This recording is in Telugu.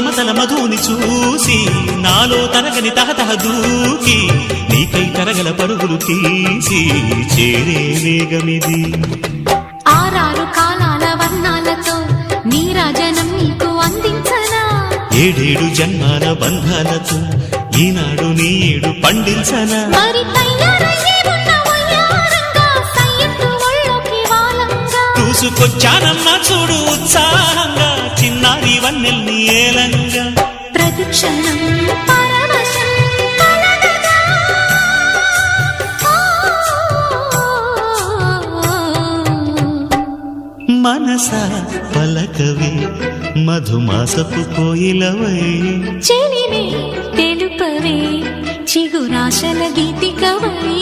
మమతల మధుని చూసి నాలో తరగని తహతహ దూకి నీకై తరగల పరుగులు తీసి చేరే వేగమిది. ఆరారు కాలాల వర్ణాలతో నీరాజనం నీకు అందించనా, ఏడేడు జన్మాల బంధాలతో ఈనాడు నీడు పండించనా. మరి తయారయ్యే ఉన్న వయ్యారంగా సయ్యత్తు ఒళ్ళోకి వాలంగా చూసుకొచ్చానమ్మా చూడు ఉత్సాహంగా చిన్నారి వన్నెల్ని ఏలంగా. ప్రతిక్షణం పరవశం కలగగా. మనసా పలకవే మధుమాసపు కోయిలవై, చెలిమే తెలుపవే చిగురాశల గీతికవై.